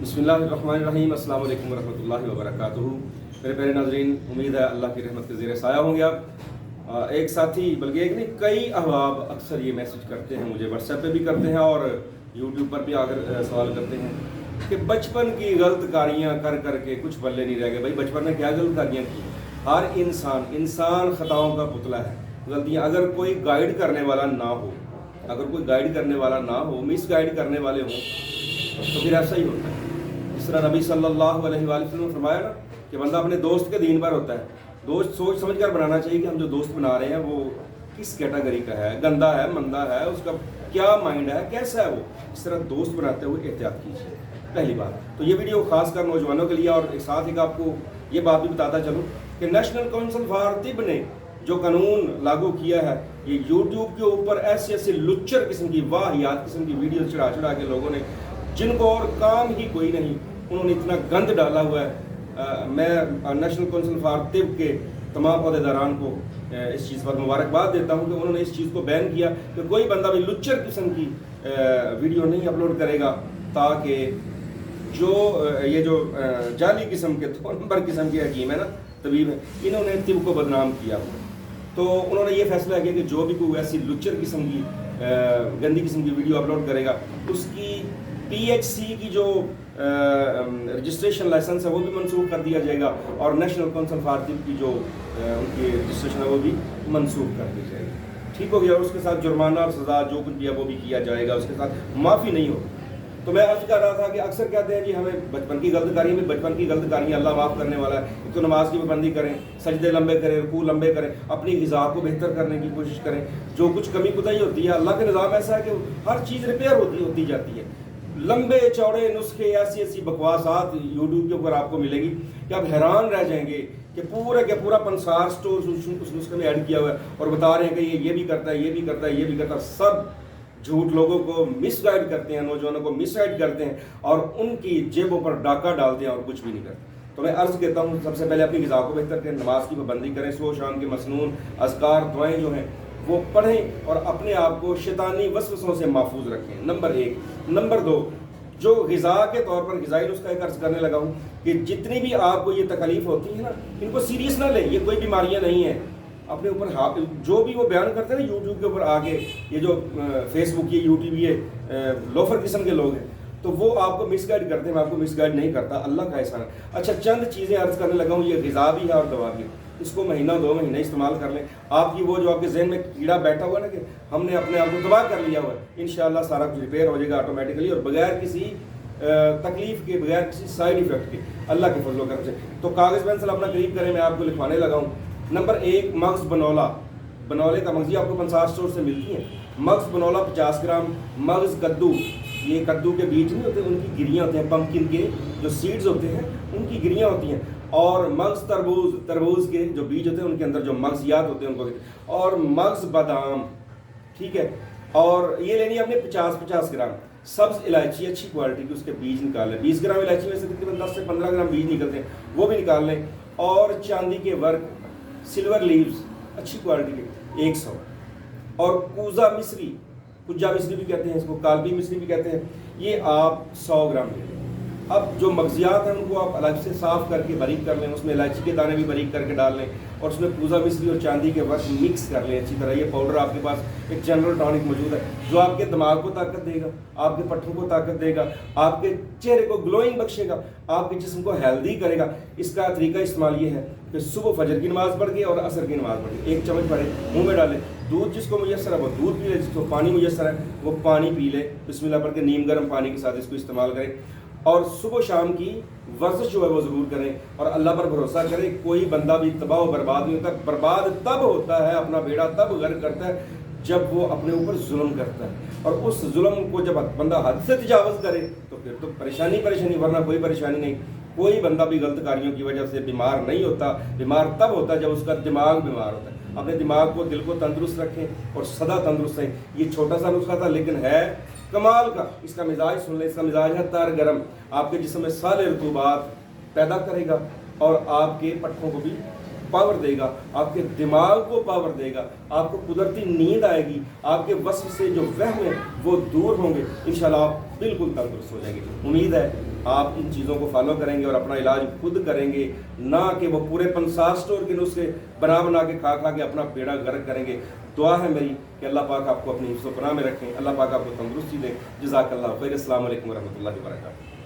बिस्मिल्लाहिर्रहमानिर्रहीम। अस्सलाम वालेकुम वरहमतुल्लाहि वबरकातुहू। मेरे प्यारे नाज़रीन, उम्मीद है अल्लाह की रहमत के ज़ेर साया होंगे आप। एक साथी बल्कि एक नहीं कई अहबाब अक्सर ये मैसेज करते हैं मुझे, व्हाट्सएप पे भी करते हैं और यूट्यूब पर भी आकर सवाल करते हैं कि बचपन की गलत कारियाँ कर कर के कुछ बल्ले नहीं रह गए। भाई बचपन में क्या गलत कारियाँ की? हर इंसान खताओं का पुतला है, गलतियाँ। अगर कोई गाइड करने वाला ना हो, मिस गाइड करने वाले हों तो फिर ऐसा ही होता है। जिस तरह नबी सल्लल्लाहु अलैहि वसल्लम ने फरमाया ना कि बंदा अपने दोस्त के दीन पर होता है। दोस्त सोच समझ कर बनाना चाहिए कि हम जो दोस्त बना रहे हैं वो किस कैटेगरी का है, गंदा है, मंदा है, उसका क्या माइंड है, कैसा है वो। इस तरह दोस्त बनाते हुए एहतियात कीजिए, पहली बात। तो ये वीडियो खासकर नौजवानों के लिए, और एक साथ ही आपको ये बात भी बताता चलूँ कि नेशनल काउंसिल फॉर तिब ने जो कानून लागू किया है, ये यूट्यूब के ऊपर ऐसे लुच्चर किस्म की वाहियात किस्म की वीडियो चढ़ा के लोगों ने, जिनको और काम ही कोई नहीं, उन्होंने इतना गंद डाला हुआ है। मैं नेशनल काउंसिल फॉर तिब के तमाम अहदेदारान को इस चीज़ पर मुबारकबाद देता हूँ कि उन्होंने इस चीज़ को बैन किया कि कोई बंदा भी लुच्चर किस्म की वीडियो नहीं अपलोड करेगा, ताकि ये जो जाली किस्म के 2 नंबर किस्म के हकीम है ना, तबीब है, इन्होंने तिब को बदनाम किया। तो उन्होंने ये फैसला किया कि जो भी कोई ऐसी लुच्चर किस्म की गंदी किस्म की वीडियो अपलोड करेगा, उसकी PHC की जो रजिस्ट्रेशन लाइसेंस है वो भी मनसूख कर दिया जाएगा, और नेशनल काउंसिल फॉर तिब की जो उनकी रजिस्ट्रेशन है वो भी मनसूख कर दी जाएगी। ठीक हो गया। और उसके साथ जुर्माना और सज़ा जो कुछ भी है वो भी किया जाएगा, उसके साथ माफ़ी नहीं होगी। तो मैं अर्ज कर रहा था कि अक्सर कहते हैं जी हमें बचपन की गलत कारियाँ अल्लाह माफ़ करने वाला है। एक तो नमाज की पाबंदी करें, सजदे लंबे करें, रुकू लंबे करें, अपनी ग़िज़ा को बेहतर करने की कोशिश करें। जो कुछ कमी कुताही होती है, अल्लाह का निज़ाम ऐसा है कि हर चीज़ रिपेयर होती जाती है। लंबे चौड़े नुस्खे, ऐसी बकवासात यूट्यूब के ऊपर आपको मिलेगी कि आप हैरान रह जाएंगे कि पूरा पंसार स्टोर उस नुस्खे में ऐड किया हुआ है, और बता रहे हैं कि ये भी करता है, ये भी करता है, ये भी करता है। सब झूठ, लोगों को मिसगाइड करते हैं, नौजवानों को मिसगाइड करते हैं और उनकी जेबों पर डाका डालते हैं और कुछ भी नहीं करते। तो मैं अर्ज़ कहता हूँ, सबसे पहले अपनी ग़िज़ा को बेहतर करें, नमाज की पाबंदी करें, सुबह शाम के मसनून अज़कार दुआएं जो हैं वो पढ़ें और अपने आप को शैतानी वसवसों से महफूज रखें। नंबर 1। नंबर 2, जो ग़िज़ा के तौर पर ग़िज़ाई नुस्खा एक अर्ज़ करने लगा हूँ कि जितनी भी आपको ये तकलीफ़ होती है ना, इनको सीरियस ना लें, ये कोई बीमारियाँ नहीं हैं। अपने ऊपर जो भी वो बयान करते हैं ना यूट्यूब के ऊपर आके, ये जो फेसबुक ये यूट्यूब ये लोफर किस्म के लोग हैं, तो वो आपको मिसगाइड करते हैं। मैं आपको मिसगाइड नहीं करता, अल्लाह का एहसान है। अच्छा, चंद चीज़ें अर्ज़ करने लगा हूँ। ये ग़िज़ा भी है और दवा भी है, इसको महीना 2 महीने इस्तेमाल कर लें। आपकी वो जो आपके जहन में कीड़ा बैठा हुआ ना कि हमने अपने आप को तबाह कर लिया हुआ है, इंशाअल्लाह सारा कुछ रिपेयर हो जाएगा ऑटोमेटिकली, और बगैर किसी तकलीफ के, बगैर किसी साइड इफेक्ट के, अल्लाह के फजल करम से। तो कागज़ पेंसिल अपना करीब करें, मैं आपको लिखवाने लगा हूँ। नंबर 1, मग्ज़ बनौले का मग्ज़, आपको पंसार स्टोर से मिलती है। मग्ज़ बनौला 50 ग्राम। मग्ज़ कद्दू, ये कद्दू के बीज नहीं होते, उनकी गिरियाँ होते हैं, पम्पकिन के जो सीड्स होते हैं उनकी गिरियाँ होती हैं। और मग्ज़ तरबूज के जो बीज होते हैं उनके अंदर जो मग्ज़ियात होते हैं उनको। और मग्ज़ बादाम, ठीक है। और ये लेनी है आपने 50 ग्राम। सब्ज़ इलायची अच्छी क्वालिटी की, उसके बीज निकाल लें। 20 ग्राम इलायची में से तकरीबन 10 से 15 ग्राम बीज निकलते हैं, वो भी निकाल लें। और चांदी के वर्क, सिल्वर लीव्स अच्छी क्वालिटी के 100। और कुजा मिश्री भी कहते हैं इसको, कालबी मिश्री भी कहते हैं, ये आप 100 ग्राम ले लें। अब जो मग्ज़ियात हैं उनको आप अलग से साफ़ करके बारीक कर लें, उसमें इलायची के दाने भी बारीक करके डाल लें, और उसमें पूजा मिश्री और चांदी के वर्क मिक्स कर लें अच्छी तरह। ये पाउडर आपके पास एक जनरल टॉनिक मौजूद है जो आपके दिमाग को ताकत देगा, आपके पट्टों को ताकत देगा, आपके चेहरे को ग्लोइंग बख्शेगा, आपके जिस्म को हेल्दी करेगा। इसका तरीका इस्तेमाल ये है कि सुबह फजर की नमाज़ पढ़ के और असर की नमाज़ पढ़ के 1 चम्मच पढ़े, मुँह में डालें। दूध जिसको मुयस्सर है वो दूध पी ले, जिसको पानी मुयस्सर है वो पानी पी ले। बिस्मिल्लाह पढ़ के नीम गर्म पानी के साथ इसको इस्तेमाल करें। और सुबह शाम की वर्जिश जो है वो ज़रूर करें, और अल्लाह पर भरोसा करें। कोई बंदा भी तबाह व बर्बाद नहीं होता। बर्बाद तब होता है, अपना बेड़ा तब गर्क करता है जब वो अपने ऊपर जुल्म करता है, और उस जुल्म को जब बंदा हद से तजावज़ करे तो फिर तो परेशानी, वरना कोई परेशानी नहीं। कोई बंदा भी गलत कार्यों की वजह से बीमार नहीं होता। बीमार तब होता है जब उसका दिमाग बीमार होता है। अपने दिमाग को, दिल को तंदुरुस्त रखें और सदा तंदुरुस्त रहें। ये छोटा सा नुस्खा था लेकिन है कमाल का। इसका मिजाज सुन लें, इसका मिजाज है तर गरम, आपके जिस्म में सारे रतूबात पैदा करेगा और आपके पट्टों को भी पावर देगा, आपके दिमाग को पावर देगा, आपको कुदरती नींद आएगी, आपके वस्फ से जो वहम है वो दूर होंगे, इंशाल्लाह आप बिल्कुल तंदुरुस्त हो जाएंगे। उम्मीद है आप इन चीज़ों को फॉलो करेंगे और अपना इलाज खुद करेंगे, ना कि वो पूरे 50 स्टोर के नुस्खे बना के खा के अपना बेड़ा गर्क करेंगे। दुआ है मेरी कि अल्लाह पाक आपको अपनी हिफ्ज़-ओ-पनाह में रखें, अल्लाह पाक आपको तंदुरुस्ती दे। जज़ाकल्लाह खैर। अस्सलाम वालेकुम व रहमतुल्लाहि व बरकातहू।